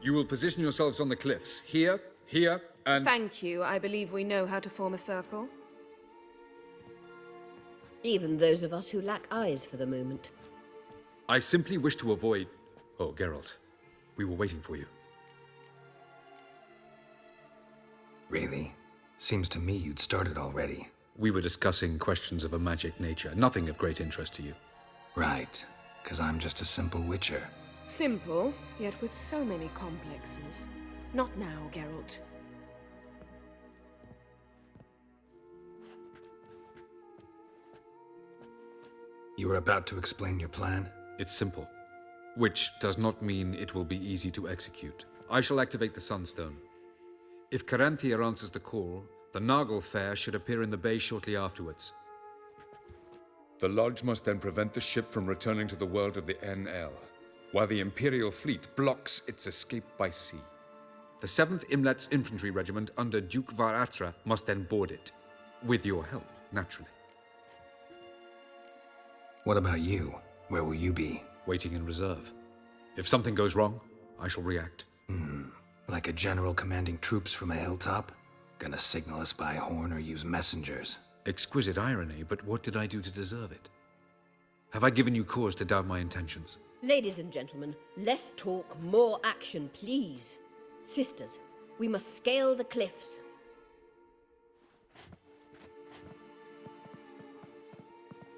You will position yourselves on the cliffs. Here, here, and... Thank you. I believe we know how to form a circle. Even those of us who lack eyes for the moment. I simply wish to avoid... Oh, Geralt. We were waiting for you. Really? Seems to me you'd started already. We were discussing questions of a magic nature, nothing of great interest to you. Right, 'cause I'm just a simple witcher. Simple, yet with so many complexes. Not now, Geralt. You were about to explain your plan? It's simple, which does not mean it will be easy to execute. I shall activate the Sunstone. If Caranthia answers the call, the Nagel Fair should appear in the bay shortly afterwards. The Lodge must then prevent the ship from returning to the world of the NL, while the Imperial fleet blocks its escape by sea. The 7th Imlet's Infantry Regiment under Duke Varatra must then board it, with your help, naturally. What about you? Where will you be? Waiting in reserve. If something goes wrong, I shall react. Like a general commanding troops from a hilltop? Gonna signal us by horn or use messengers? Exquisite irony, but what did I do to deserve it? Have I given you cause to doubt my intentions? Ladies and gentlemen, less talk, more action, please. Sisters, we must scale the cliffs.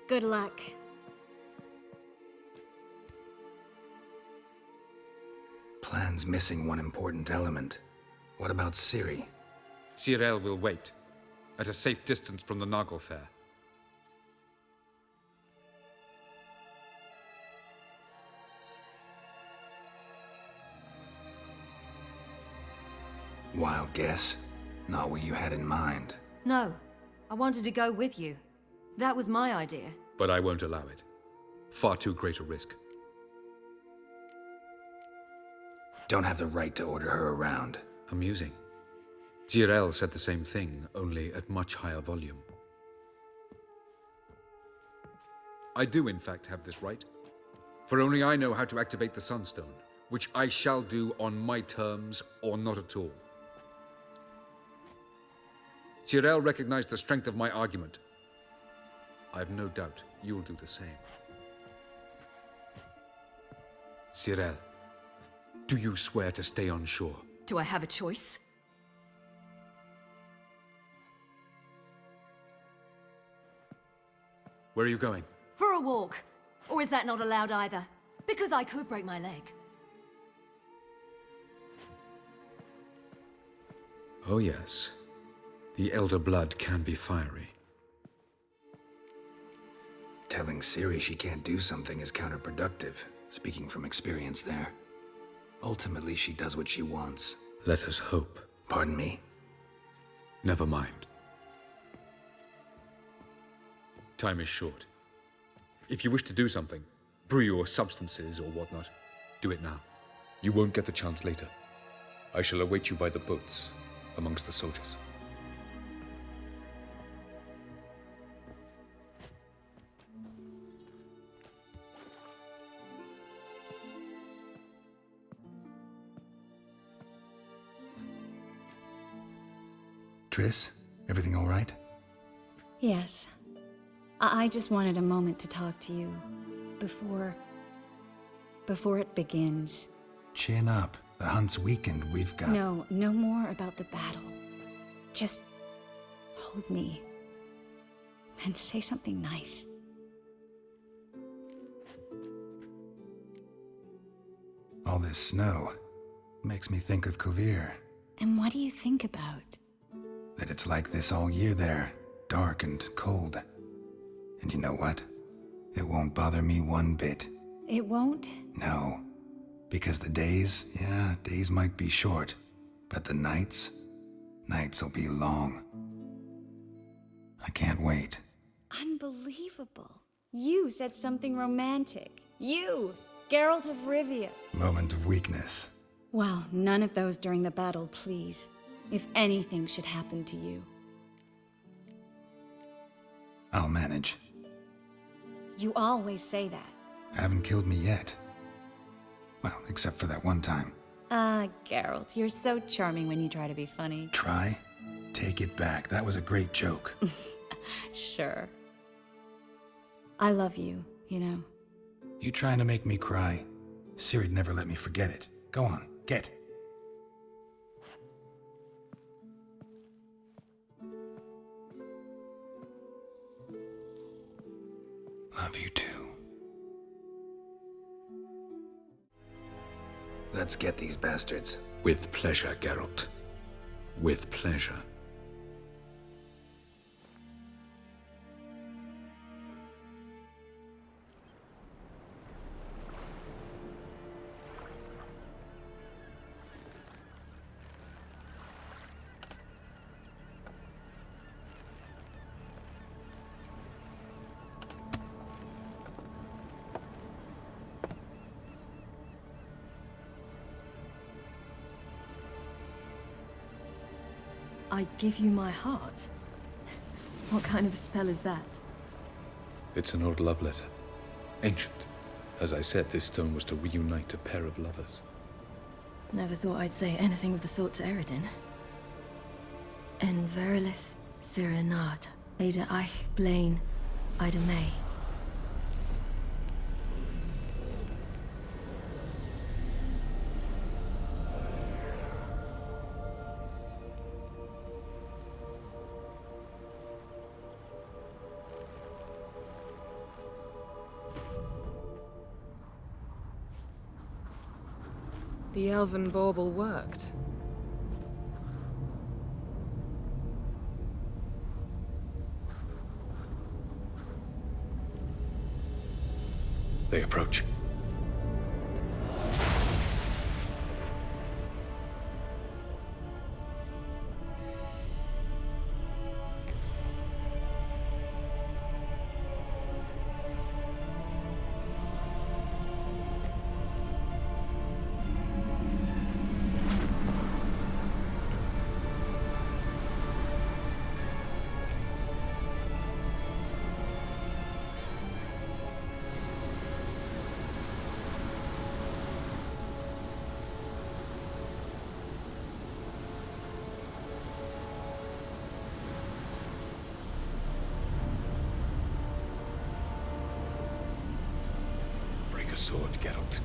Good luck. Plan's missing one important element. What about Ciri? Cyril will wait, at a safe distance from the Nagel Fair. Wild guess. Not what you had in mind. No, I wanted to go with you. That was my idea. But I won't allow it. Far too great a risk. Don't have the right to order her around. Amusing. Cyril said the same thing, only at much higher volume. I do, in fact, have this right. For only I know how to activate the Sunstone, which I shall do on my terms or not at all. Cyril recognized the strength of my argument. I have no doubt you'll do the same. Cyril, do you swear to stay on shore? Do I have a choice? Where are you going? For a walk. Or is that not allowed either? Because I could break my leg. Oh yes. The elder blood can be fiery. Telling Ciri she can't do something is counterproductive, speaking from experience there. Ultimately, she does what she wants. Let us hope. Pardon me? Never mind. Time is short. If you wish to do something, brew your substances or whatnot, do it now. You won't get the chance later. I shall await you by the boats, amongst the soldiers. Triss, everything all right? Yes. I just wanted a moment to talk to you before it begins. Chin up. The hunt's weakened. We've got... No more about the battle. Just hold me and say something nice. All this snow makes me think of Kovir. And what do you think about? That it's like this all year there. Dark and cold. And you know what? It won't bother me one bit. It won't? No. Because the days might be short. But the nights will be long. I can't wait. Unbelievable. You said something romantic. You, Geralt of Rivia. Moment of weakness. Well, none of those during the battle, please. If anything should happen to you. I'll manage. You always say that. Haven't killed me yet. Well, except for that one time. Ah, Geralt, you're so charming when you try to be funny. Try? Take it back. That was a great joke. Sure. I love you, you know. You trying to make me cry? Ciri'd never let me forget it. Go on, get. Love you too. Let's get these bastards. With pleasure, Geralt. With pleasure. I give you my heart? What kind of spell is that? It's an old love letter. Ancient. As I said, this stone was to reunite a pair of lovers. Never thought I'd say anything of the sort to Eredin. En verilith Sirenad, Ada Eich Blaine, Ida May. The elven bauble worked. They approach. Break a sword, Geralt.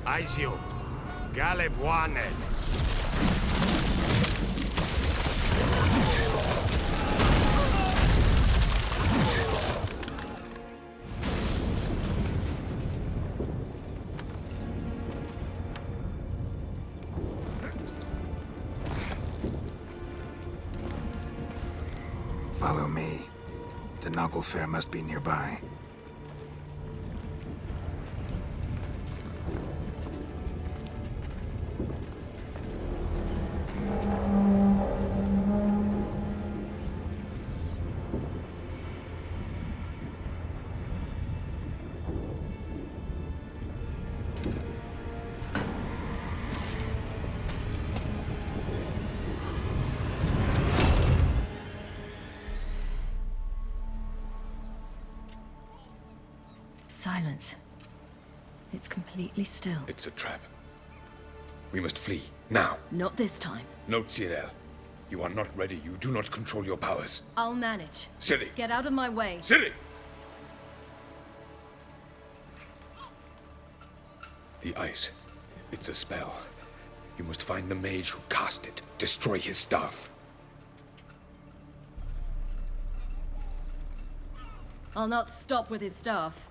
Aizio, Galevoanet. Follow me. The Noggle Fair must be nearby. Silence. It's completely still. It's a trap. We must flee, now. Not this time. No, Cyril. You are not ready. You do not control your powers. I'll manage. Ciri! Get out of my way. Ciri! The ice. It's a spell. You must find the mage who cast it. Destroy his staff. I'll not stop with his staff.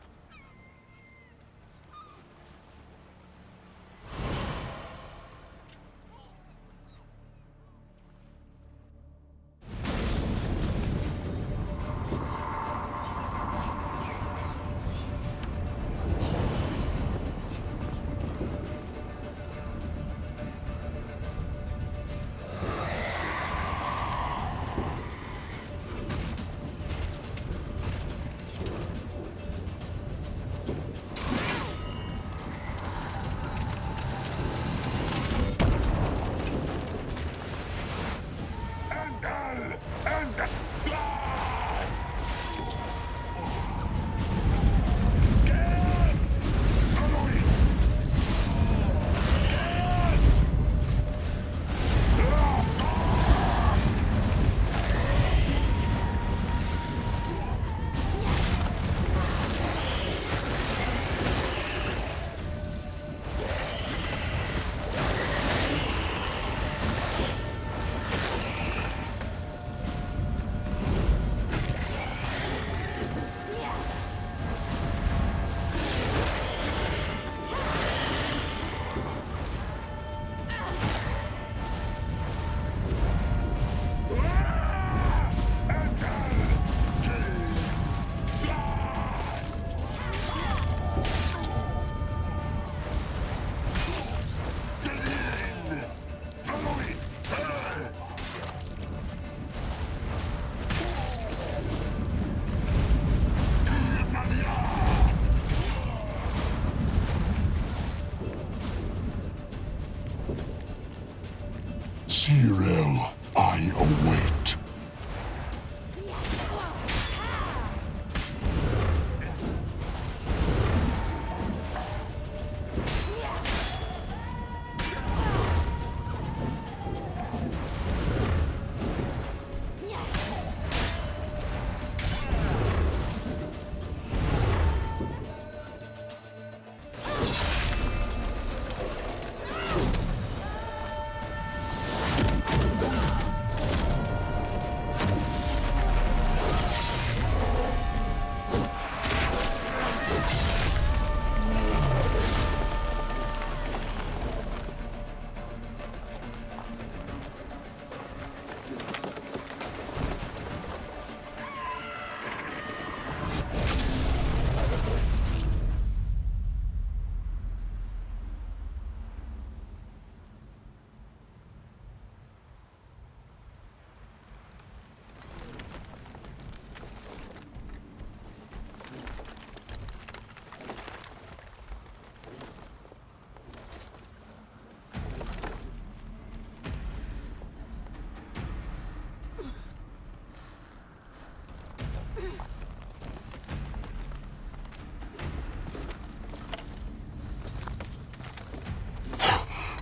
Cyril, I await.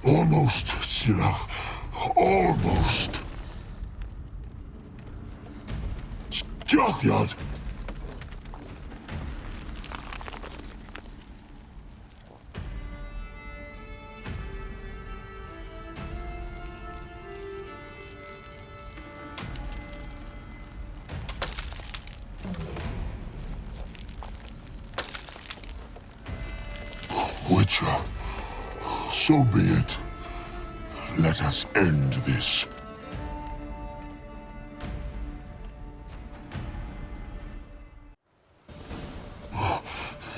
Almost, Cyril. Almost. Scathard! Witcher, so be it. Let us end this.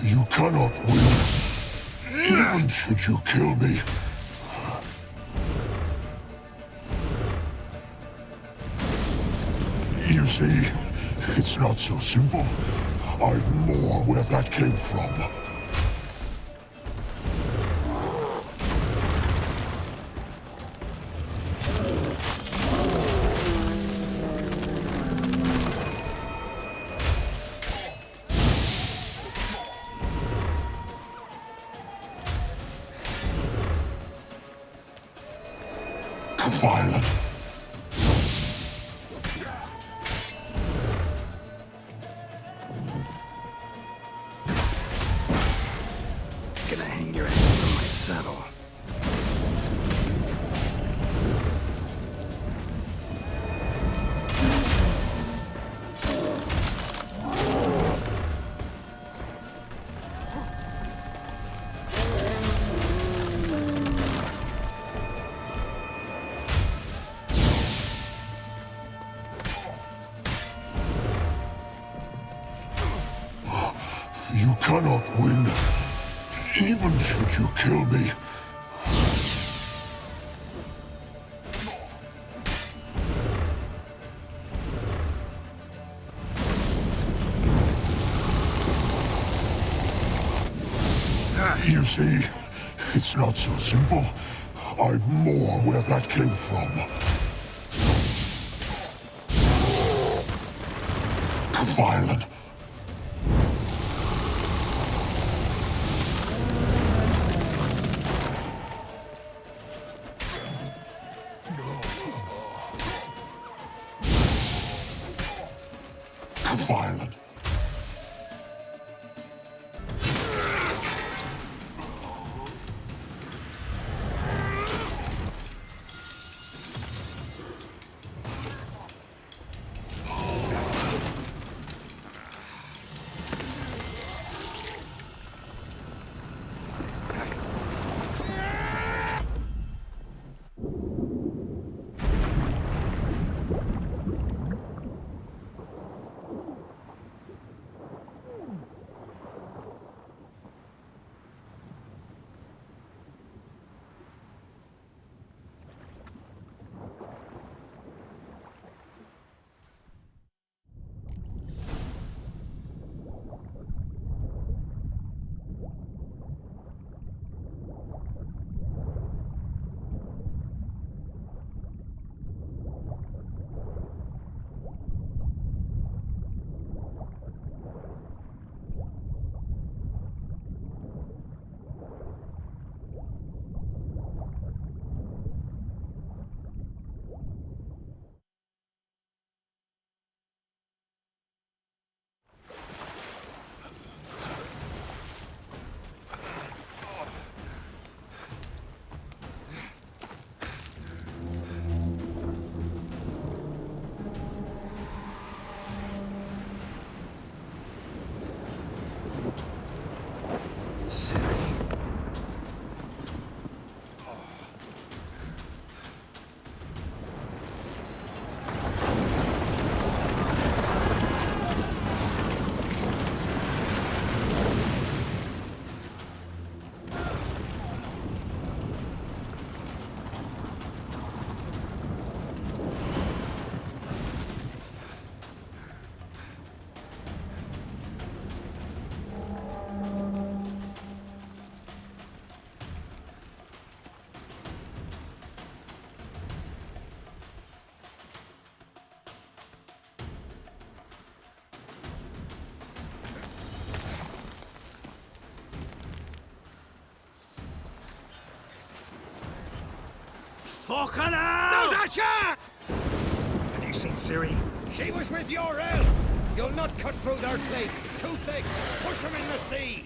You cannot win, even should you kill me. You see, it's not so simple. I've more where that came from. Violent. Gonna hang your head from my saddle. You cannot win, even should you kill me. You see, it's not so simple. I've more where that came from. Violent. Violent. Fucking hell! Natasha! Have you seen Ciri? She was with your elf! You'll not cut through their plate. Too thick. Push them in the sea.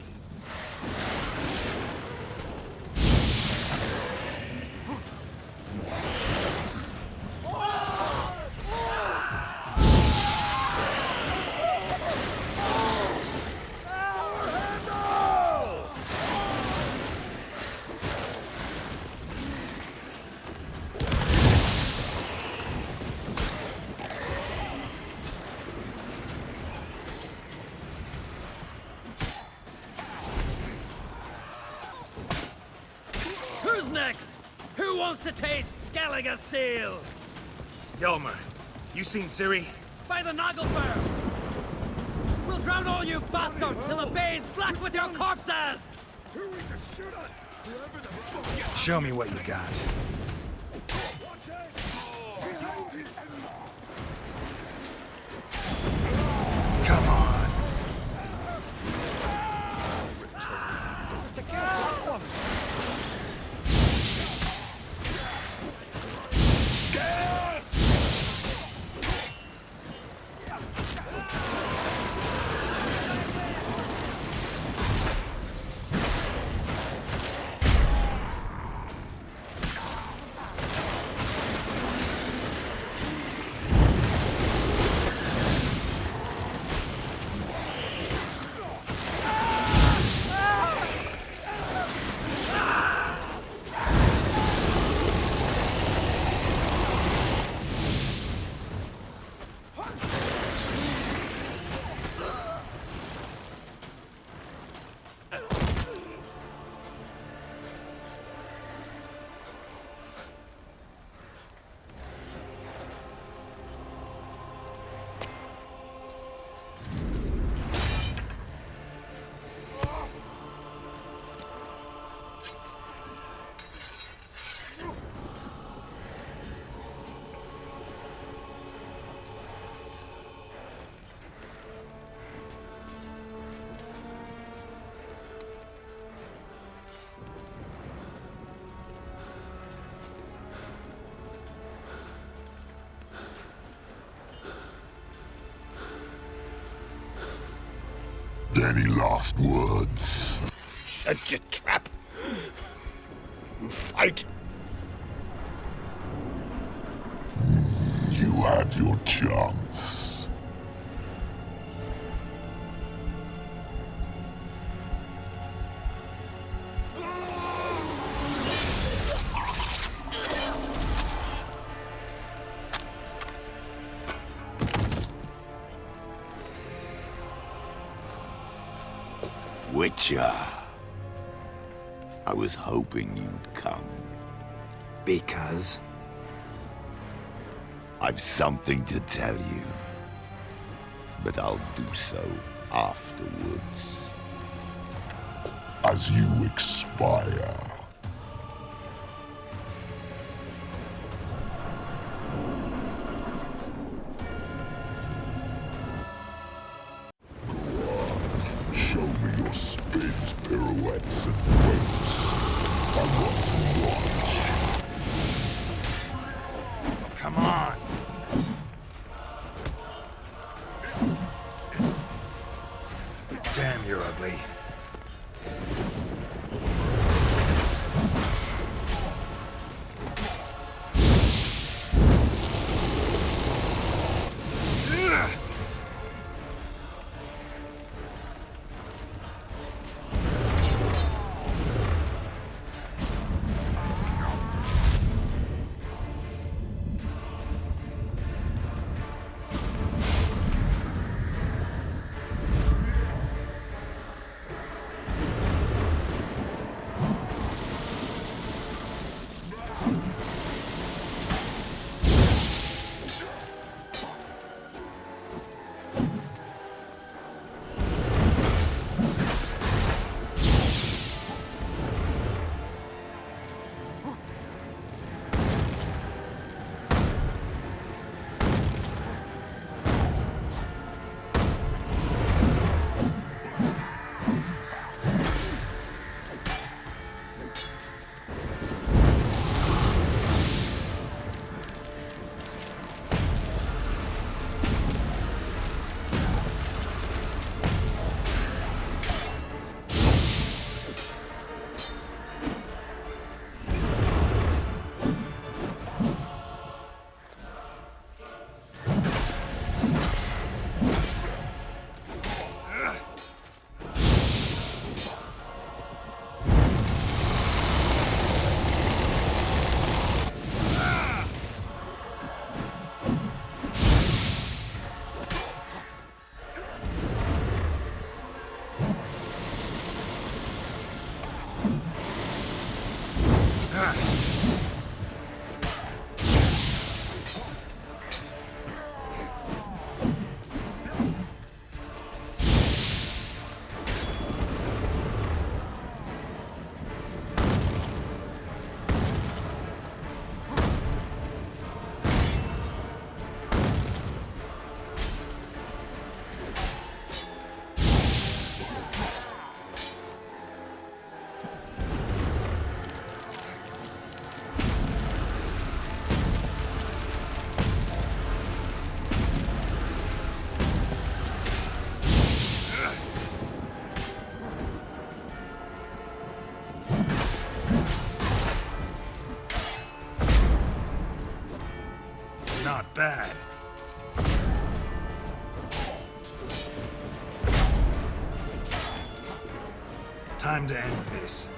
Who's next? Who wants to taste Skellige steel? Yelmer, you seen Ciri? By the Nagelfire! We'll drown all you bastards till the bay's black with your corpses! Show me what you got. Come on. Any last words? Shut your trap. Fight. You had your chance. Witcher. I was hoping you'd come. Because? I've something to tell you. But I'll do so afterwards. As you expire. Show me your spins, pirouettes, and flips. I want to watch. Come on. Damn, you're ugly. Not bad. Time to end this.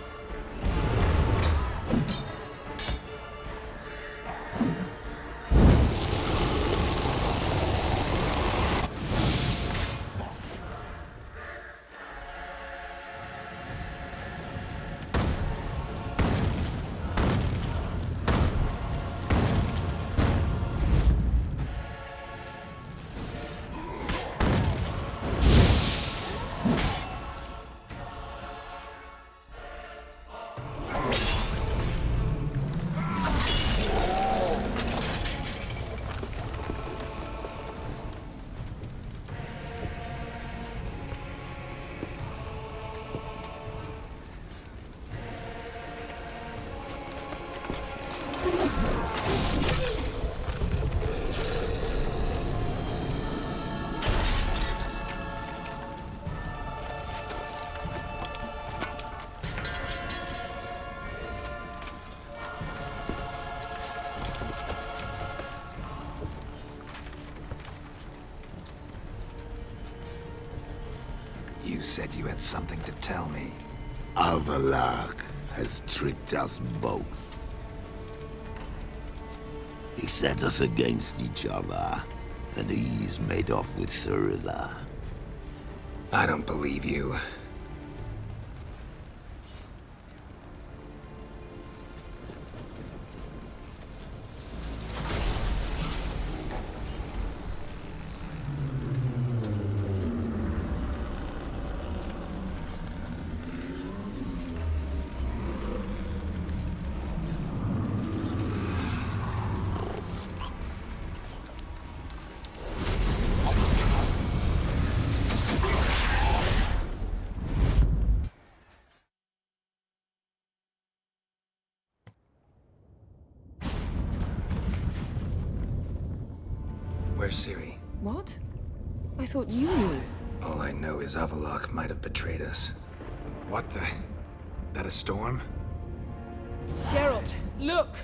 You said you had something to tell me. Avallac'h has tricked us both. He set us against each other, and he's made off with Cyrilla. I don't believe you. Where's Ciri? What? I thought you knew. All I know is Avallac'h might have betrayed us. What the? That a storm? Geralt, look!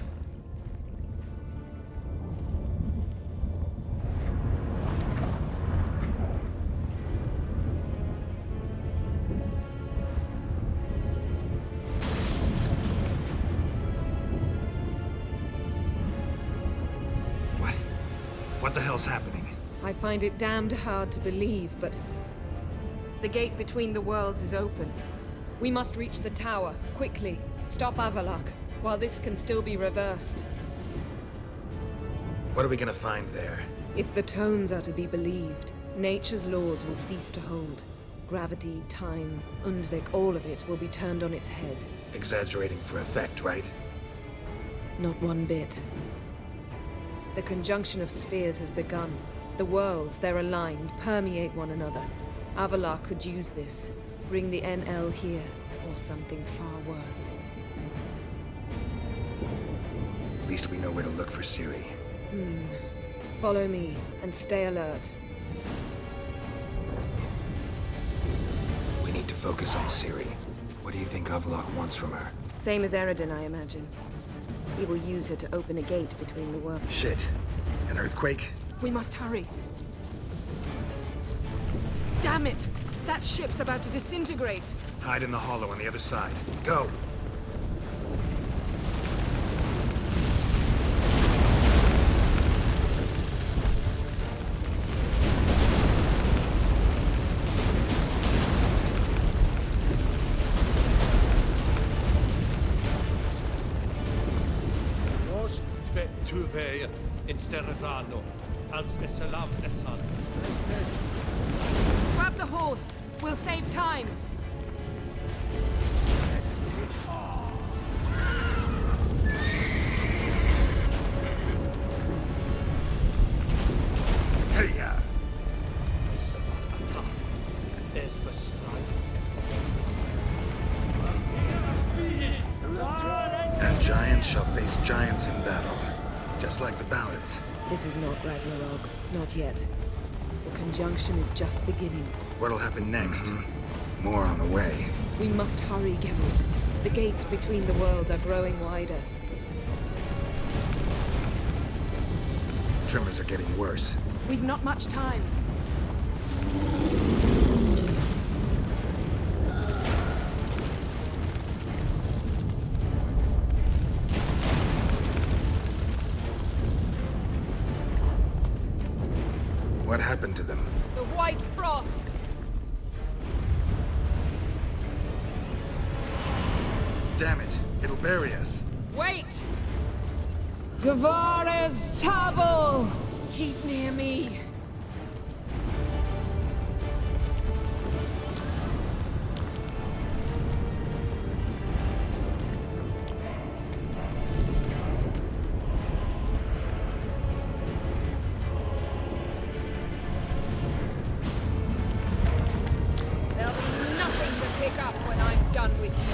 What the hell's happening? I find it damned hard to believe, but the gate between the worlds is open. We must reach the tower, quickly. Stop Avallac'h, while this can still be reversed. What are we gonna find there? If the tomes are to be believed, nature's laws will cease to hold. Gravity, time, Undvik, all of it will be turned on its head. Exaggerating for effect, right? Not one bit. The conjunction of spheres has begun. The worlds, they're aligned, permeate one another. Avallac'h could use this. Bring the NL here, or something far worse. At least we know where to look for Ciri. Follow me, and stay alert. We need to focus on Ciri. What do you think Avallac'h wants from her? Same as Eredin, I imagine. He will use her to open a gate between the worlds. Shit. An earthquake? We must hurry. Damn it! That ship's about to disintegrate! Hide in the hollow on the other side. Go! tuve in Serrano, als Esalam Esan. Grab the horse. We'll save time. Hey, yeah. And giants shall face giants in battle, just like the ballads. This is not Ragnarok. Not yet. The conjunction is just beginning. What'll happen next? More on the way. We must hurry, Geralt. The gates between the worlds are growing wider. Tremors are getting worse. We've not much time. What happened to them? The White Frost! Damn it, it'll bury us. Wait! Gavares Tavel! Keep near me. There'll be nothing to pick up when I'm done with you.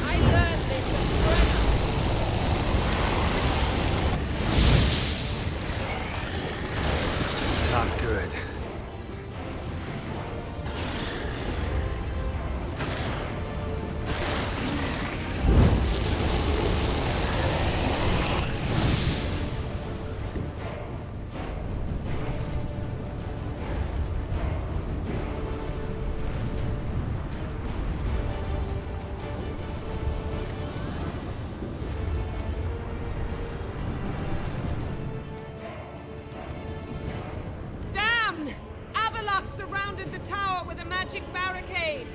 I learned this at Brenna. Not good. Damn! Avalok surrounded the tower with a magic barricade.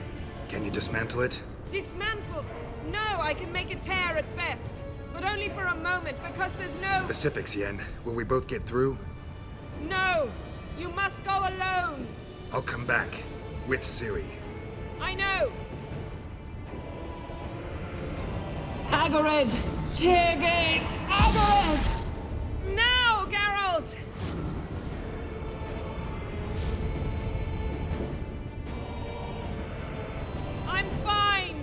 Can you dismantle it? Dismantle? No, I can make a tear at best. But only for a moment, because there's no... Specifics, Yen. Will we both get through? No! You must go alone! I'll come back. With Ciri. I know! Agared! Tirgate! Agared! Now, Geralt! I'm fine!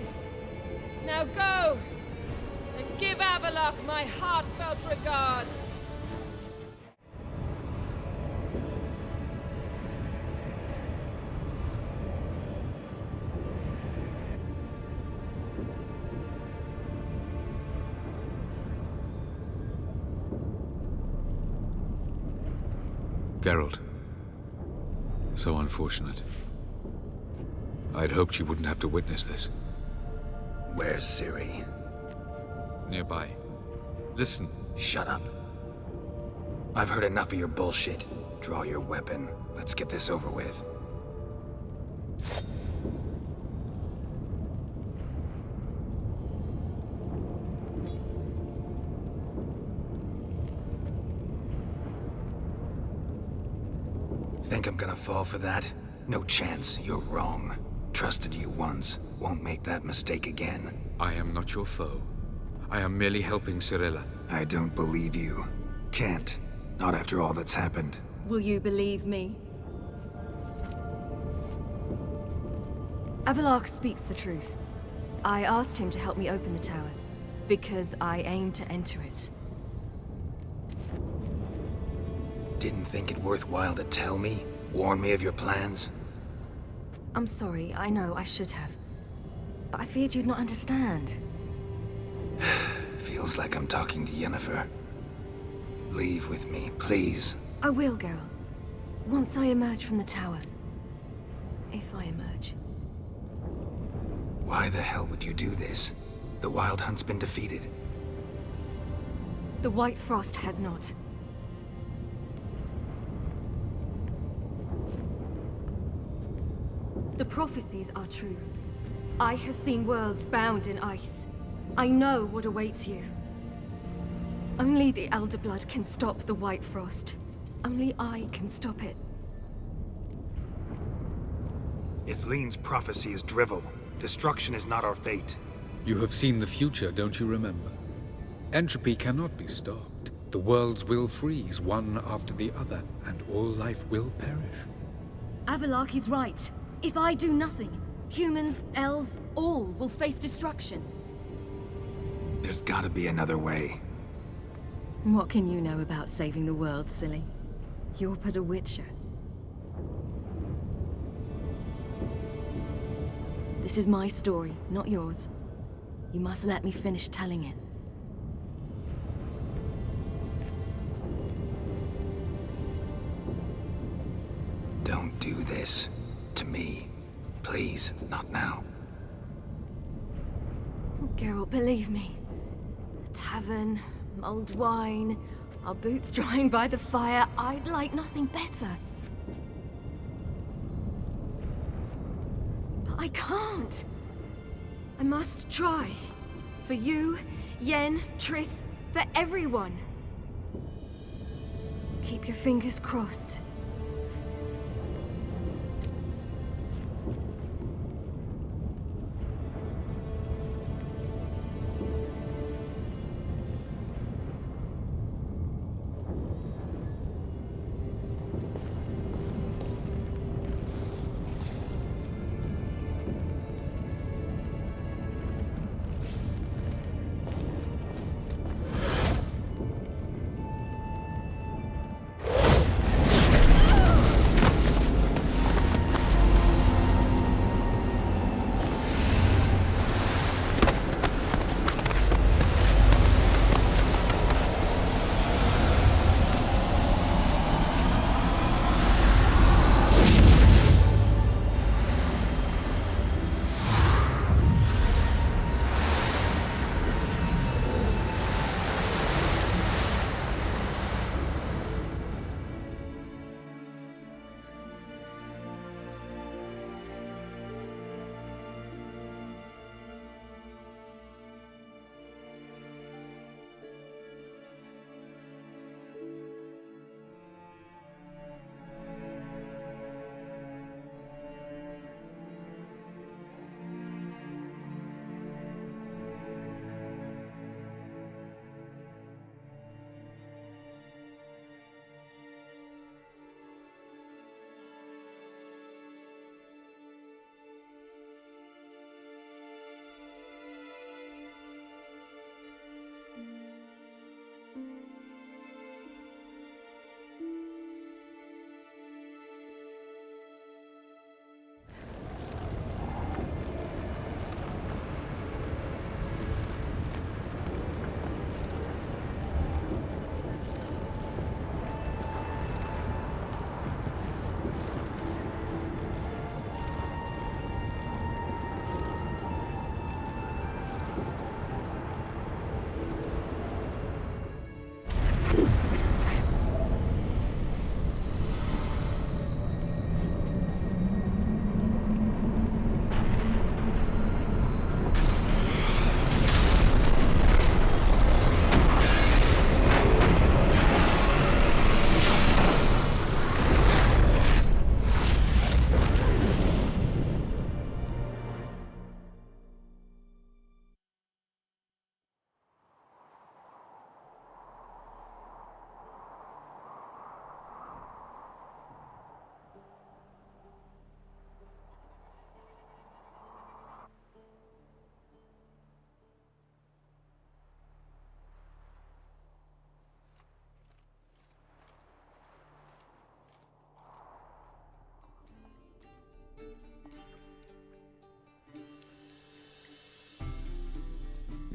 Now go! And give Avalok my heartfelt regards! Geralt. So unfortunate. I'd hoped you wouldn't have to witness this. Where's Ciri? Nearby. Listen. Shut up. I've heard enough of your bullshit. Draw your weapon. Let's get this over with. Think I'm gonna fall for that? No chance. You're wrong. Trusted you once. Won't make that mistake again. I am not your foe. I am merely helping Cirilla. I don't believe you. Can't. Not after all that's happened. Will you believe me? Avalok speaks the truth. I asked him to help me open the tower, because I aim to enter it. Didn't think it worthwhile to tell me? Warn me of your plans? I'm sorry, I know I should have. but I feared you'd not understand. Feels like I'm talking to Yennefer. Leave with me, please. I will, Geralt. Once I emerge from the tower. If I emerge. Why the hell would you do this? The Wild Hunt's been defeated. The White Frost has not. The prophecies are true. I have seen worlds bound in ice. I know what awaits you. Only the Elder Blood can stop the White Frost. Only I can stop it. Ithlinne's prophecy is drivel. Destruction is not our fate. You have seen the future, don't you remember? Entropy cannot be stopped. The worlds will freeze, one after the other, and all life will perish. Avalark is right. If I do nothing, humans, elves, all will face destruction. There's gotta be another way. What can you know about saving the world, silly? You're but a witcher. This is my story, not yours. You must let me finish telling it. Don't do this. To me. Please, not now. Geralt, believe me. A tavern, mulled wine, our boots drying by the fire. I'd like nothing better. But I can't. I must try. For you, Yen, Triss, for everyone. Keep your fingers crossed.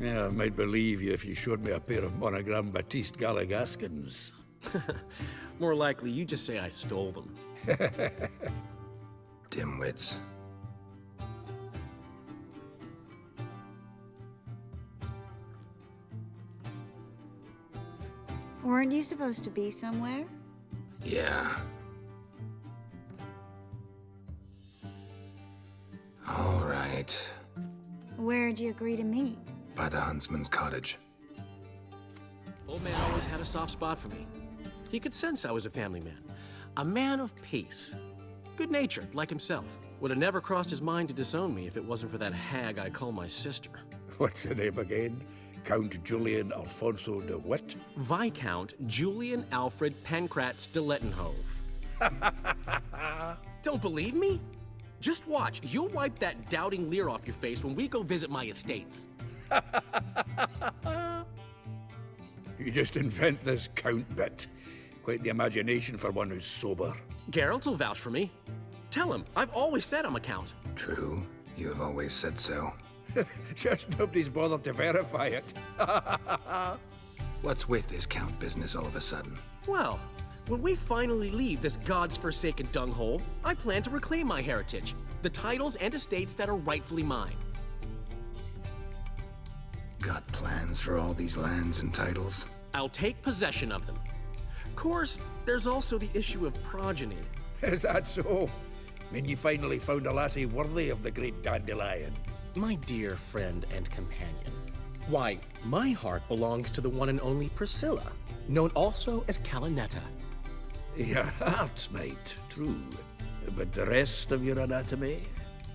Yeah, I might believe you if you showed me a pair of monogram Batiste Galligaskins. More likely, you just say I stole them. Dimwits. Weren't you supposed to be somewhere? Yeah. All right. Where'd you agree to meet? By the huntsman's cottage. Old man always had a soft spot for me. He could sense I was a family man. A man of peace. Good-natured, like himself. Would have never crossed his mind to disown me if it wasn't for that hag I call my sister. What's the name again? Count Julian Alfonso de Witt? Viscount Julian Alfred Pancratz de Lettenhove. Don't believe me? Just watch. You'll wipe that doubting leer off your face when we go visit my estates. You just invent this count bit. Quite the imagination for one who's sober. Geralt will vouch for me. Tell him, I've always said I'm a count. True. You have always said so. Just nobody's bothered to verify it. What's with this count business all of a sudden? Well, when we finally leave this God's forsaken dunghole, I plan to reclaim my heritage, the titles and estates that are rightfully mine. Got plans for all these lands and titles? I'll take possession of them. Of course, there's also the issue of progeny. Is that so? Mean you finally found a lassie worthy of the great dandelion? My dear friend and companion. Why, my heart belongs to the one and only Priscilla, known also as Calinetta. Your heart, mate, true. But the rest of your anatomy?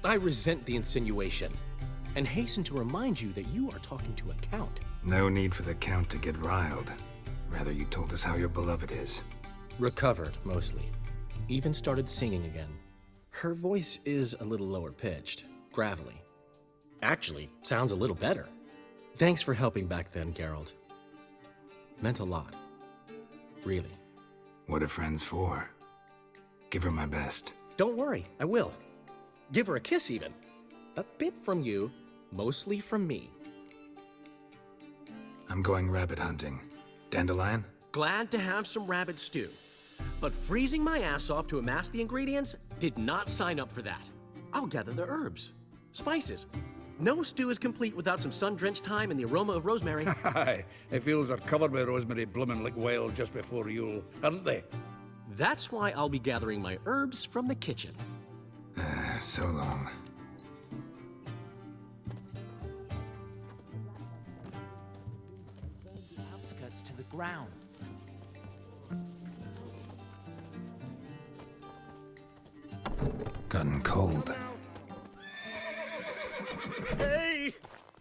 I resent the insinuation, and hasten to remind you that you are talking to a count. No need for the count to get riled. Rather, you told us how your beloved is. Recovered, mostly. Even started singing again. Her voice is a little lower pitched, gravelly. Actually, sounds a little better. Thanks for helping back then, Geralt. Meant a lot. Really. What are friends for? Give her my best. Don't worry, I will. Give her a kiss, even. A bit from you, mostly from me. I'm going rabbit hunting. Dandelion? Glad to have some rabbit stew. But freezing my ass off to amass the ingredients did not sign up for that. I'll gather the herbs, spices. No stew is complete without some sun-drenched thyme and the aroma of rosemary. Aye, the fields are covered with rosemary bloomin' like wild just before Yule, aren't they? That's why I'll be gathering my herbs from the kitchen. So long. The outskirts to the ground. Gotten cold. Hey!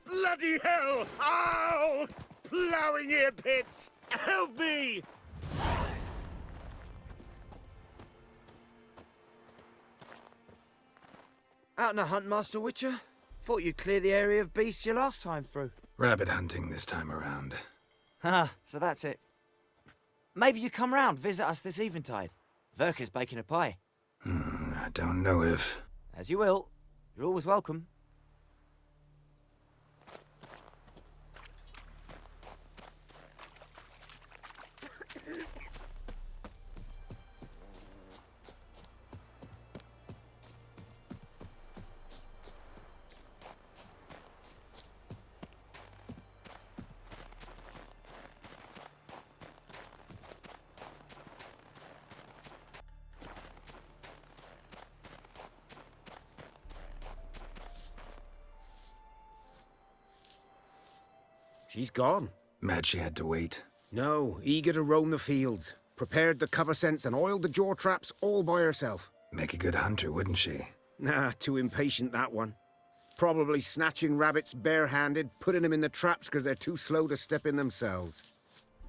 Bloody hell! Ow! Plowing ear pits! Help me! Out on a hunt, Master Witcher? Thought you'd clear the area of beasts your last time through. Rabbit hunting this time around. Ah, so that's it. Maybe you come round, visit us this eventide. Verka's baking a pie. I don't know if... As you will. You're always welcome. She's gone. Mad she had to wait. No, eager to roam the fields. Prepared the cover scents and oiled the jaw traps all by herself. Make a good hunter, wouldn't she? Nah, too impatient, that one. Probably snatching rabbits barehanded, putting them in the traps because they're too slow to step in themselves.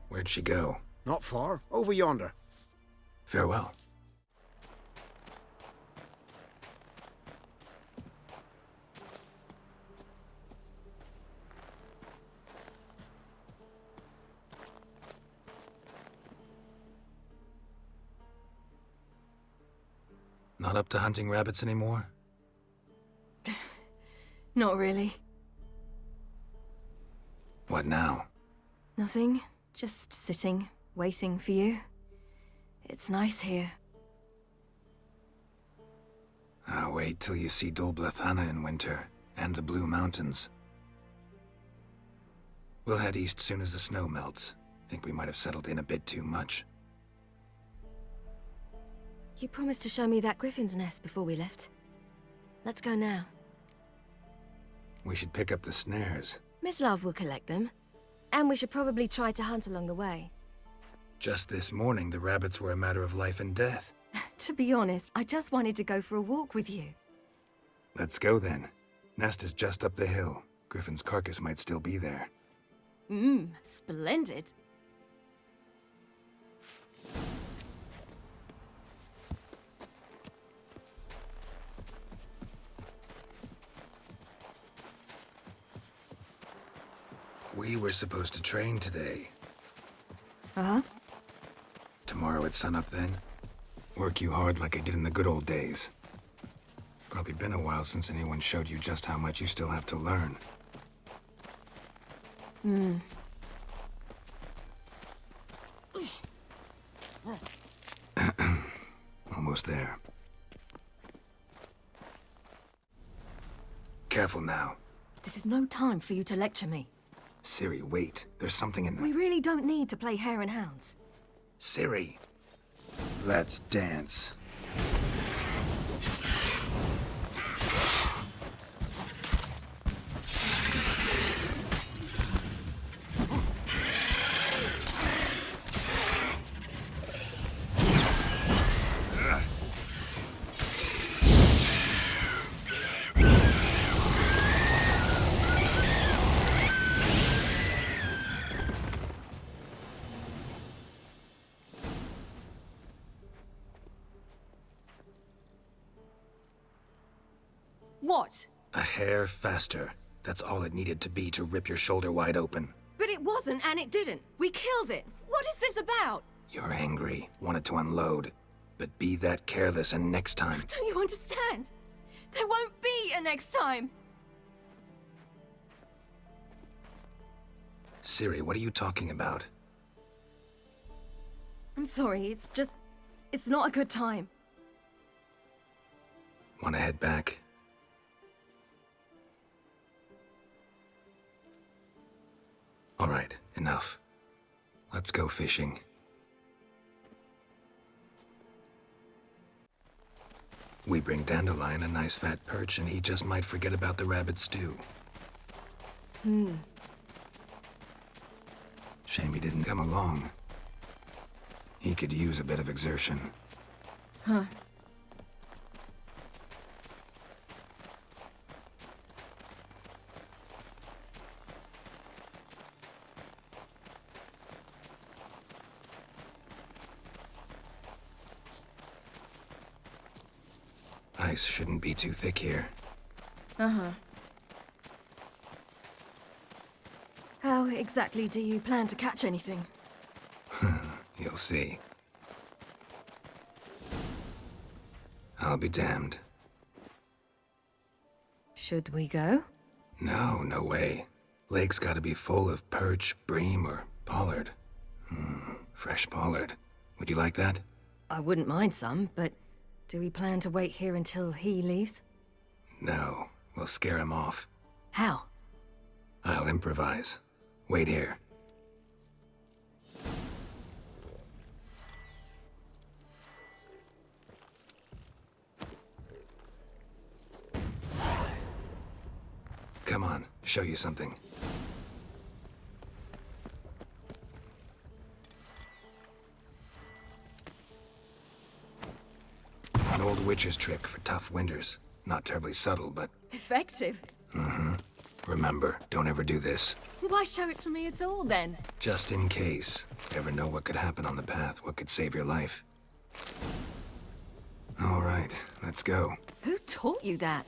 Where'd she go? Not far. Over yonder. Farewell. Not up to hunting rabbits anymore? Not really. What now? Nothing. Just sitting, waiting for you. It's nice here. I'll wait till you see Dol Blathanna in winter, and the Blue Mountains. We'll head east soon as the snow melts. Think we might have settled in a bit too much. You promised to show me that griffin's nest before we left. Let's go now. We should pick up the snares. Miss Love will collect them. And we should probably try to hunt along the way. Just this morning, the rabbits were a matter of life and death. To be honest, I just wanted to go for a walk with you. Let's go then. Nest is just up the hill. Griffin's carcass might still be there. Splendid. We were supposed to train today. Uh-huh. Tomorrow at sunup then. Work you hard like I did in the good old days. Probably been a while since anyone showed you just how much you still have to learn. Almost there. Careful now. This is no time for you to lecture me. Ciri, wait. There's something in We really don't need to play hare and hounds. Ciri. Let's dance. What? A hair faster. That's all it needed to be to rip your shoulder wide open. But it wasn't, and it didn't. We killed it. What is this about? You're angry, wanted to unload. But be that careless and next time... Don't you understand? There won't be a next time. Ciri, what are you talking about? I'm sorry, it's not a good time. Want to head back? All right, enough. Let's go fishing. We bring Dandelion a nice fat perch, and he just might forget about the rabbit stew. Shame he didn't come along. He could use a bit of exertion. Huh. Ice shouldn't be too thick here. Uh-huh. How exactly do you plan to catch anything? You'll see. I'll be damned. Should we go? No, no way. Lake's gotta be full of perch, bream, or pollard. Fresh pollard. Would you like that? I wouldn't mind some, but do we plan to wait here until he leaves? No, we'll scare him off. How? I'll improvise. Wait here. Come on, show you something. An old witch's trick for tough winters. Not terribly subtle, but... Effective. Remember, don't ever do this. Why show it to me at all, then? Just in case. Never know what could happen on the path, what could save your life. All right, let's go. Who taught you that?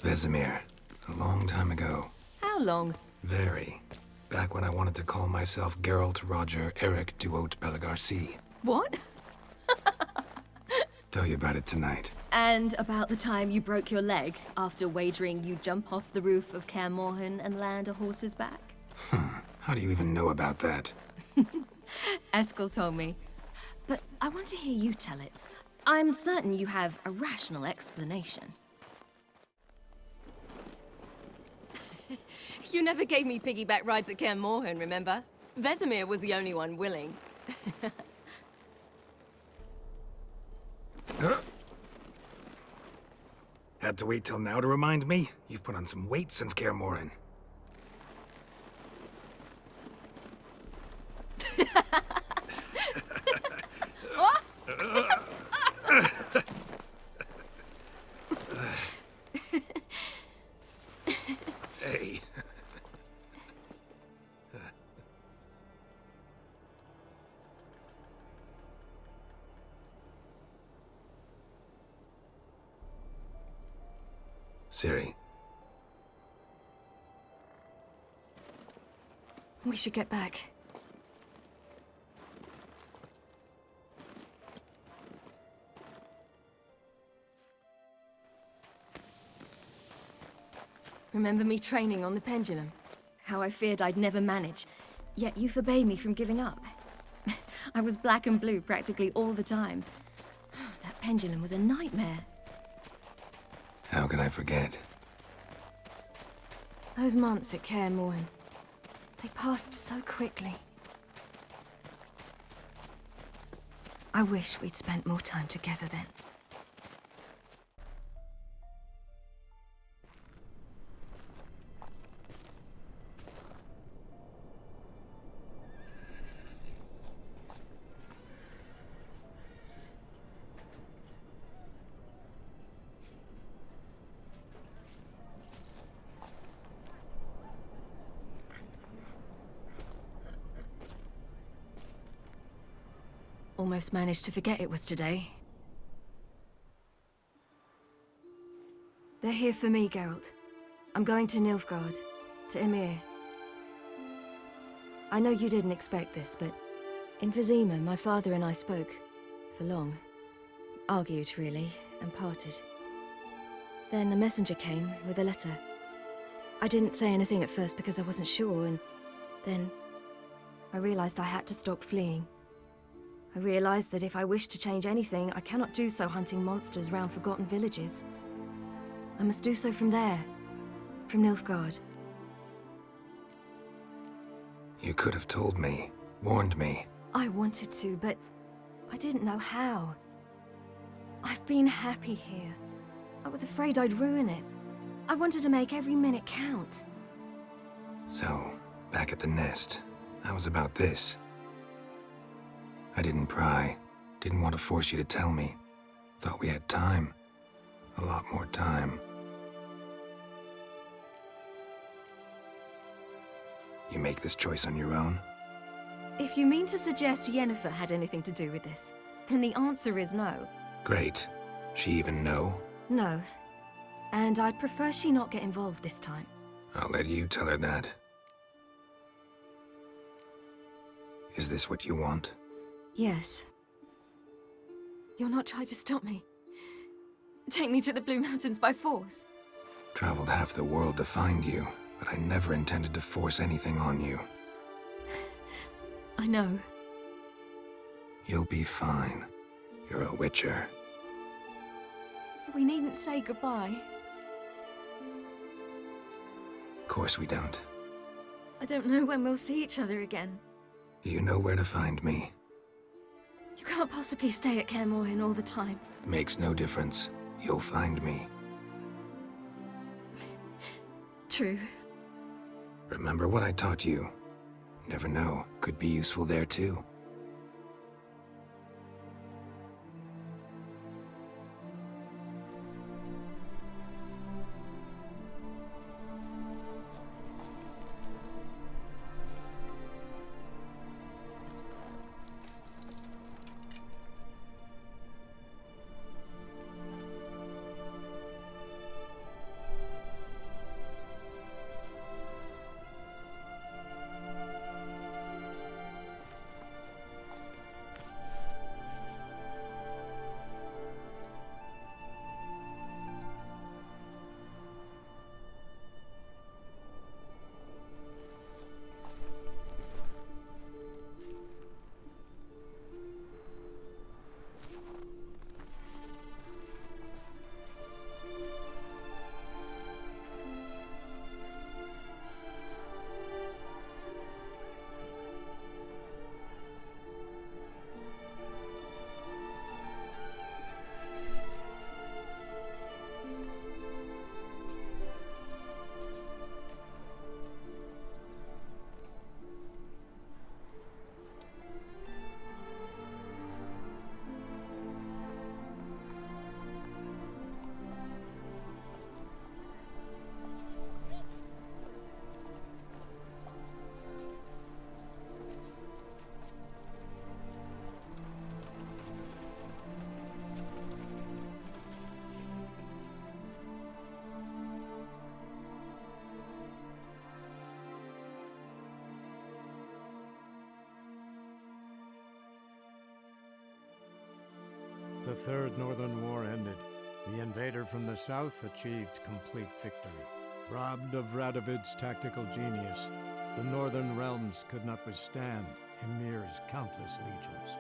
Vesemir. A long time ago. How long? Very. Back when I wanted to call myself Geralt Roger Eric Duot Belagarcy. What? Tell you about it tonight. And about the time you broke your leg after wagering you'd jump off the roof of Kaer Morhen and land a horse's back? How do you even know about that? Eskel told me. But I want to hear you tell it. I'm certain you have a rational explanation. You never gave me piggyback rides at Kaer Morhen, remember? Vesemir was the only one willing. Had to wait till now to remind me? You've put on some weight since Kaer Morhen. Hey. Ciri. We should get back. Remember me training on the pendulum? How I feared I'd never manage, yet you forbade me from giving up. I was black and blue practically all the time. That pendulum was a nightmare. How can I forget? Those months at Kaer Morhen, they passed so quickly. I wish we'd spent more time together then. Almost managed to forget it was today. They're here for me, Geralt. I'm going to Nilfgaard, to Emir. I know you didn't expect this, but in Vizima, my father and I spoke. For long. Argued, really, and parted. Then a messenger came with a letter. I didn't say anything at first because I wasn't sure, and then I realized I had to stop fleeing. I realized that if I wish to change anything, I cannot do so hunting monsters round forgotten villages. I must do so from there, from Nilfgaard. You could have told me, warned me. I wanted to, but I didn't know how. I've been happy here. I was afraid I'd ruin it. I wanted to make every minute count. So, back at the nest, I was about this. I didn't pry. Didn't want to force you to tell me. Thought we had time. A lot more time. You make this choice on your own? If you mean to suggest Yennefer had anything to do with this, then the answer is no. Great. She even know? No. And I'd prefer she not get involved this time. I'll let you tell her that. Is this what you want? Yes. You'll not try to stop me. Take me to the Blue Mountains by force. Traveled half the world to find you, but I never intended to force anything on you. I know. You'll be fine. You're a Witcher. We needn't say goodbye. Of course we don't. I don't know when we'll see each other again. You know where to find me. You can't possibly stay at Kaer Morhen all the time. Makes no difference. You'll find me. True. Remember what I taught you. Never know, could be useful there too. the Third Northern War ended, the invader from the south achieved complete victory. Robbed of Radovid's tactical genius, the northern realms could not withstand Ymir's countless legions.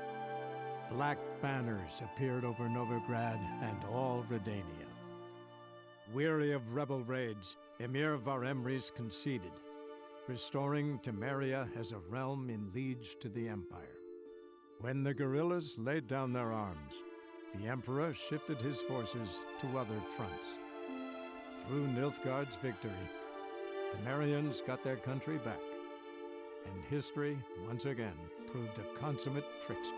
Black banners appeared over Novigrad and all Redania. Weary of rebel raids, Emir Varemris conceded, restoring Temeria as a realm in liege to the Empire. When the guerrillas laid down their arms, the Emperor shifted his forces to other fronts. Through Nilfgaard's victory, Temerians got their country back, and history once again proved a consummate trickster.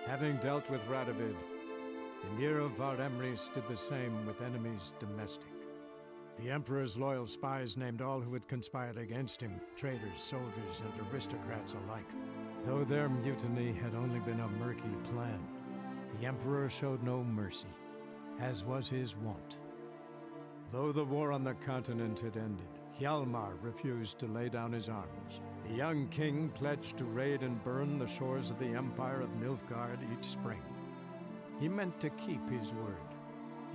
Having dealt with Radovid, Emir of Varemris did the same with enemies domestic. The Emperor's loyal spies named all who had conspired against him, traitors, soldiers, and aristocrats alike. Though their mutiny had only been a murky plan, the Emperor showed no mercy, as was his wont. Though the war on the continent had ended, Hjalmar refused to lay down his arms. The young king pledged to raid and burn the shores of the Empire of Nilfgaard each spring. He meant to keep his word,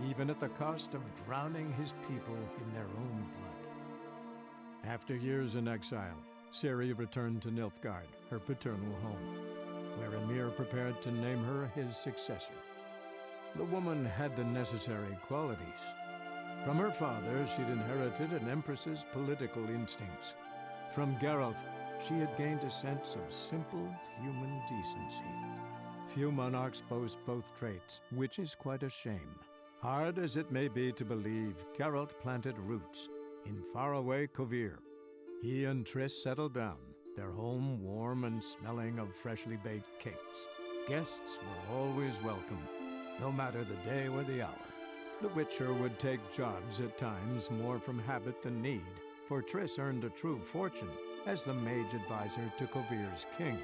even at the cost of drowning his people in their own blood. After years in exile, Ciri returned to Nilfgaard, her paternal home, where Emir prepared to name her his successor. The woman had the necessary qualities. From her father, she'd inherited an empress's political instincts. From Geralt, she had gained a sense of simple human decency. Few monarchs boast both traits, which is quite a shame. Hard as it may be to believe, Geralt planted roots in faraway Kovir. He and Triss settled down, their home warm and smelling of freshly baked cakes. Guests were always welcome, no matter the day or the hour. The Witcher would take jobs at times more from habit than need, for Triss earned a true fortune as the mage advisor to Kovir's king.